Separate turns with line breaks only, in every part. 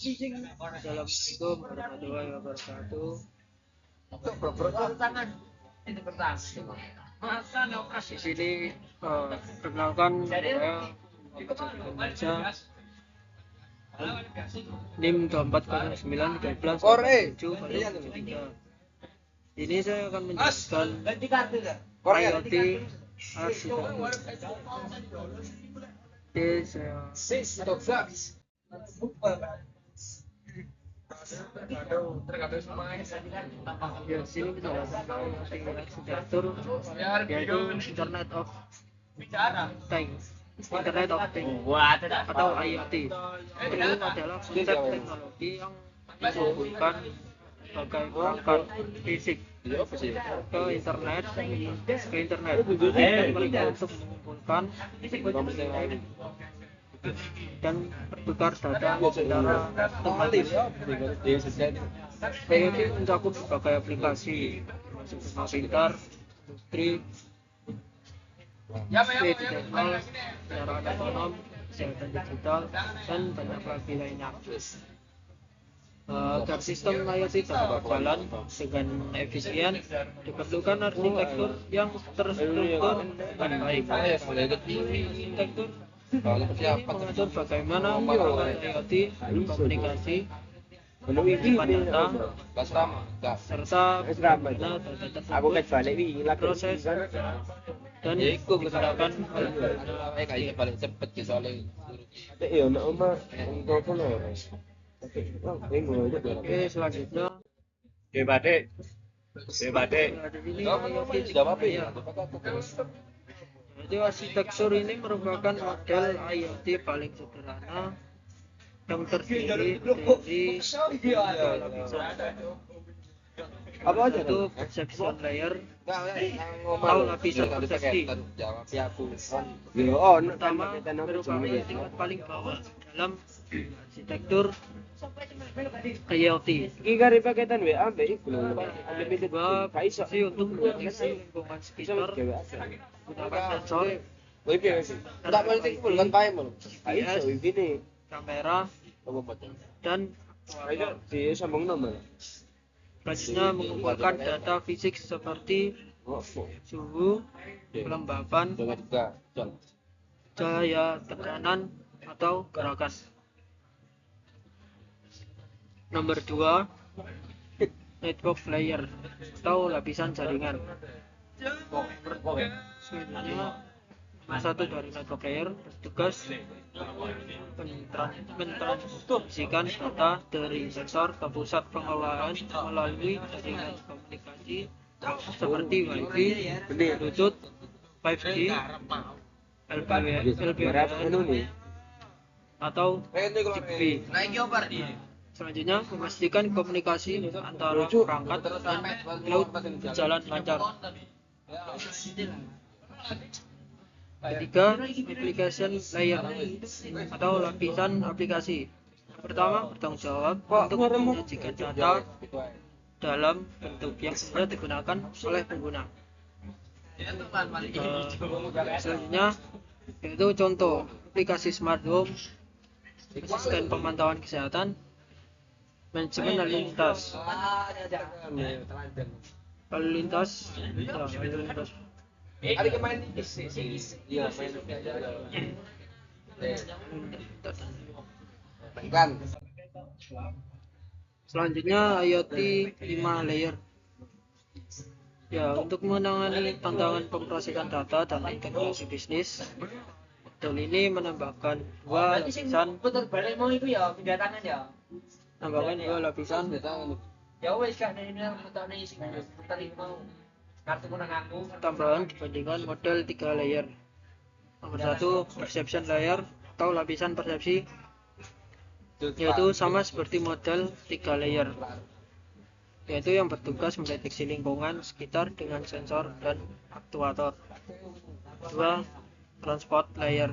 Assalamualaikum warahmatullahi wabarakatuh. Di sini perkenalkan saya Muhammad Saja, NIM 24091377. Ini saya akan menjelaskan IoT arsitektur. Oke, saya ya, sini penjelasan arsitektur yaitu Internet of Things. Internet of Things atau IoT itu adalah konsep teknologi yang menghubungkan berbagai perangkat fisik ke internet dan mereka untuk mengumpulkan dan bertukar data secara otomatis. IoT mencakup berbagai aplikasi termasuk rumah pintar, industri, digital, kendaraan otonom, kesehatan digital, dan banyak lagi lainnya. Agar sistem IoT dapat berjalan dengan efisien, diperlukan arsitektur yang terstruktur dan baik. Arsitektur mengatur bagaimana IoT berkomunikasi, menyimpan data, serta bagaimana data tersebut proses dan digunakan
paling cepet soalnya.
Oke, selanjutnya jadi arsitektur ini merupakan model IoT paling sederhana yang terdiri dari itu perception layer atau lapisan persepsi. Pertama, merupakan tingkat paling bawah dalam arsitektur IoT. Kedua, fungsi untuk mendeteksi lingkungan sekitar menggunakan sensor, GPS, kamera, dan selanjutnya mengumpulkan data fisik seperti suhu, kelembapan, cahaya, tekanan, atau gerakan. Nomor 2, network layer atau lapisan jaringan. Selanjutnya, satu dari network layer bertugas mentransmisikan data dari sensor ke pusat pengelolaan melalui jaringan komunikasi seperti Wi-Fi, Bluetooth, 5G, LPWAN, atau Zigbee. Selanjutnya, memastikan komunikasi antara perangkat dan cloud berjalan lancar. Ketiga, application layer atau lapisan aplikasi. Pertama, bertanggung jawab untuk menyajikan data dalam bentuk yang mudah digunakan oleh pengguna. Selanjutnya, yaitu contoh aplikasi smart home, asisten pemantauan kesehatan, manajemen lalu lintas. Selanjutnya IoT 5 layer. Ya, untuk menangani tantangan pemrosesan data dan integrasi bisnis, model ini menambahkan dua lapisan tambahan dibandingkan model 3 layer. Nomor 1, perception layer atau lapisan persepsi, yaitu sama seperti model 3 layer, yaitu yang bertugas mendeteksi lingkungan sekitar dengan sensor dan aktuator. 2, transport layer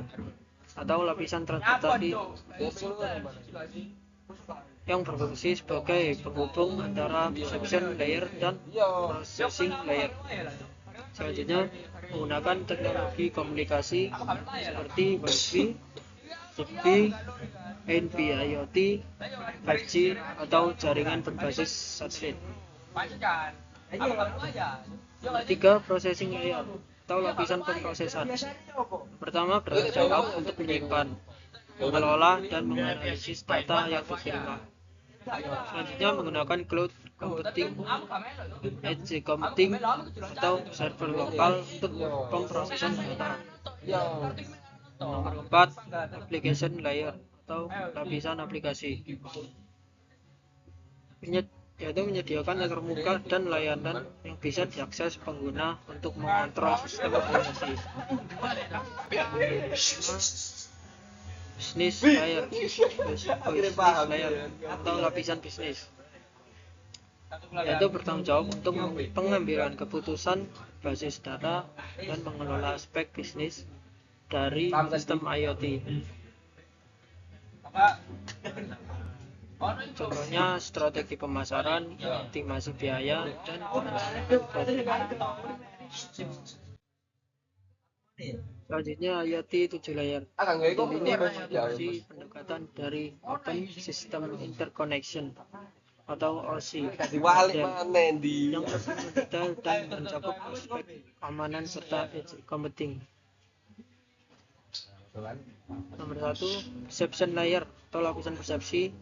atau lapisan transportasi yang berfungsi sebagai penghubung antara perception layer dan processing layer. Selanjutnya, menggunakan teknologi komunikasi seperti Wi-Fi, Zigbee, NB-IoT, 5G, atau jaringan berbasis satelit. Ketiga, processing layer atau lapisan pemrosesan. Pertama, bertanggung jawab untuk menyimpan, mengelola, dan menganalisis data yang diterima. Selanjutnya menggunakan cloud computing, edge computing, atau server lokal untuk pemrosesan data. Nomor 4, application layer atau lapisan aplikasi, yaitu menyediakan termuka dan layanan yang bisa diakses pengguna untuk mengontrol sistem aplikasi. Business layer atau lapisan bisnis, yaitu bertanggung jawab untuk pengambilan keputusan basis data dan mengelola aspek bisnis dari sistem IoT. Contohnya strategi pemasaran, optimasi biaya, dan selanjutnya IoT 7 layer. Ini mengadopsi pendekatan dari Open System Interconnection atau OSI yang lebih mendetail dan mencakup aspek keamanan serta edge computing. Nomor 1, perception layer atau lapisan persepsi,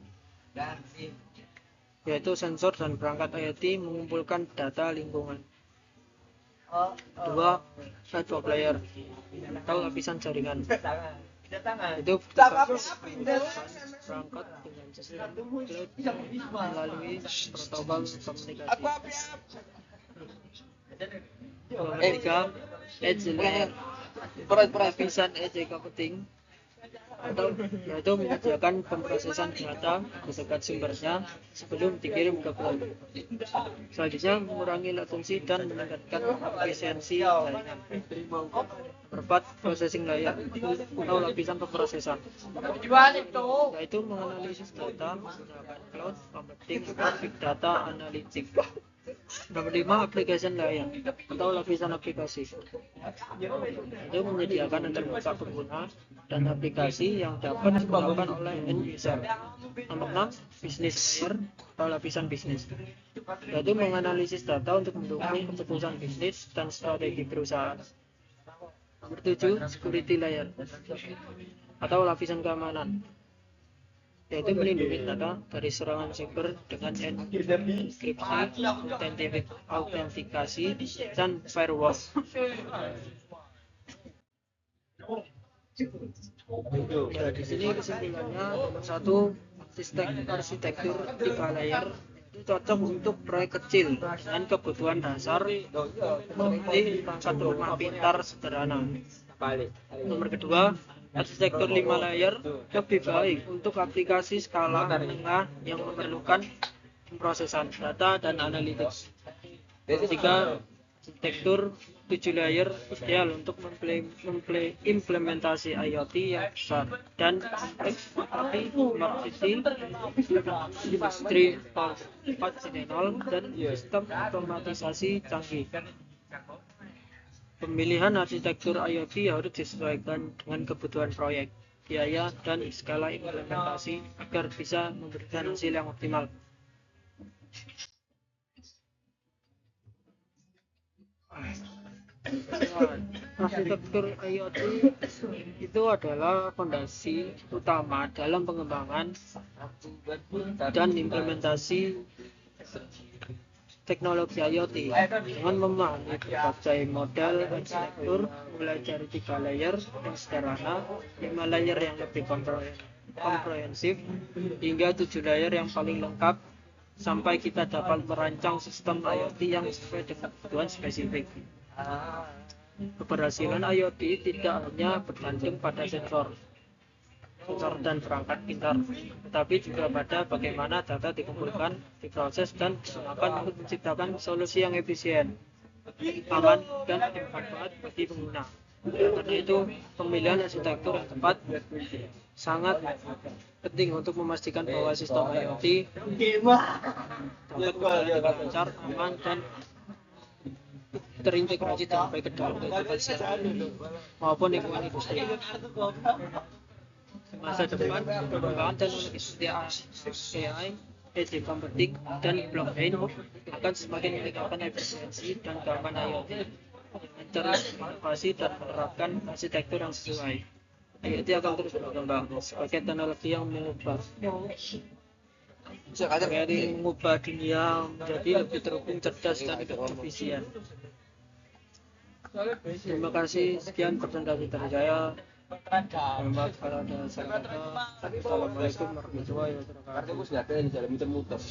yaitu sensor dan perangkat IoT mengumpulkan data lingkungan. 2, network layer atau lapisan jaringan, itu perangkat dengan sistem cloud melalui protokol komunikasi. Nomor 3, edge layer, lapisan edge computing, atau yaitu menyediakan pemrosesan data di dekat sumbernya sebelum dikirim ke cloud. Selanjutnya mengurangi latensi dan meningkatkan efisiensi jaringan. Nomor 4, processing layer atau lapisan pemrosesan, yaitu menganalisis data menggunakan cloud computing atau big data analytics. Nomor 5, application layer atau lapisan aplikasi, itu menyediakan interface pengguna dan aplikasi yang dapat digunakan oleh end user. Nomor 6, business layer atau lapisan bisnis, yaitu menganalisis data untuk mendukung keputusan bisnis dan strategi perusahaan. Nomor 7, security layer atau lapisan keamanan, yaitu melindungi data dari serangan siber dengan enkripsi, autentikasi, dan firewall. Ya, di sini kesimpulannya, nomor 1, arsitektur 3 layer itu cocok untuk proyek kecil dengan kebutuhan dasar seperti perangkat rumah pintar sederhana. Nomor kedua, arsitektur 5 layer lebih baik untuk aplikasi skala menengah yang memerlukan pemrosesan data dan analitik. Ketiga, arsitektur 7 layer ideal untuk implementasi IoT yang besar dan kompleks seperti smart city, industri 4.0, dan sistem otomatisasi canggih. Pemilihan arsitektur IoT harus disesuaikan dengan kebutuhan proyek, biaya, dan skala implementasi agar bisa memberikan hasil yang optimal. Arsitektur IoT itu adalah fondasi utama dalam pengembangan dan implementasi teknologi IoT dengan memahami berbagai model arsitektur mulai dari 3 layer yang sederhana, 5 layer yang lebih komprehensif, hingga 7 layer yang paling lengkap, sampai kita dapat merancang sistem IoT yang sesuai dengan kebutuhan spesifik. Keberhasilan IoT tidak hanya bergantung pada sensor dan perangkat pintar, tetapi juga pada bagaimana data dikumpulkan, diproses, dan digunakan untuk menciptakan solusi yang efisien, aman, dan bermanfaat bagi pengguna. Karena itu, pemilihan arsitektur yang tepat sangat penting untuk memastikan bahwa sistem IoT dapat berjalan dengan lancar, aman, dan terintegrasi dengan baik ke dalam kehidupan maupun lingkungan industri. Masa depan perkembangan teknologi seperti AI, edge computing, dan blockchain akan semakin meningkatkan efisiensi dan keamanan IoT dengan terus inovasi dan menerapkan arsitektur yang sesuai. IoT akan terus berkembang sebagai teknologi yang mengubah dunia menjadi lebih terhubung, cerdas, dan efisien. Terima kasih, sekian presentasi dari saya. Mohon maaf kalau ada salah kata. Assalamualaikum warahmatullahi wabarakatuh.
Karena aku sudah ada di dalam muter-muter.